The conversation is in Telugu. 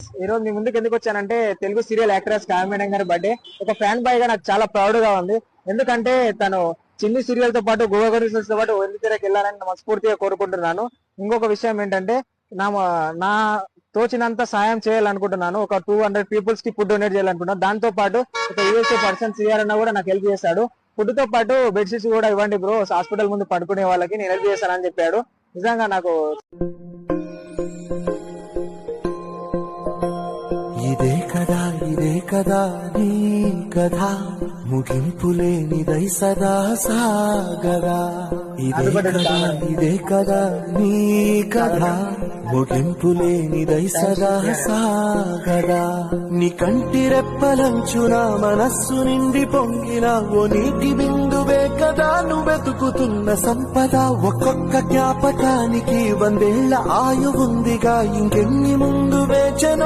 గైస్, ఈ రోజు మీ ముందుకు ఎందుకు వచ్చానంటే Telugu serial actress Kavya madam గారి బర్త్డే. ఒక ఫ్యాన్ బాయ్ గా నాకు చాలా ప్రౌడ్ గా ఉంది. ఎందుకంటే తను చిన్ని సీరియల్ తో పాటు గోవా తో పాటు వెండితెరకి వెళ్ళాలని మనస్ఫూర్తిగా కోరుకుంటున్నాను. ఇంకొక విషయం ఏంటంటే నా నా తోచినంత సాయం చేయాలనుకుంటున్నాను. ఒక 200 పీపుల్స్ కి ఫుడ్ డొనేట్ చేయాలనుకుంటున్నాను. దాంతో పాటు ఒక యూఎస్ఏ పర్సన్ సిఆర్ అన్న కూడా నాకు హెల్ప్ చేశాడు. ఫుడ్ తో పాటు బెడ్షీట్స్ కూడా ఇవ్వండి బ్రో, హాస్పిటల్ ముందు పడుకునే వాళ్ళకి నేను హెల్ప్ చేస్తానని చెప్పాడు. నిజంగా నాకు ఇదే కదా నీ కథ, ముగింపులేనిదై సదా సాగరా. ఇదే కదా నీ కథ, ముగింపులేనిదై సదా సాగరా. నీ కంటి రెప్పలంచున మనస్సు నిండి పొంగిన ఓ నీటి బిందువే కదా నువ్వెతుకుతున్న సంపద. ఒక్కొక్క జ్ఞాపకానికి 100 ఏళ్ల ఆయువుందిగా, ఇంకెన్ని ముందు వేచనో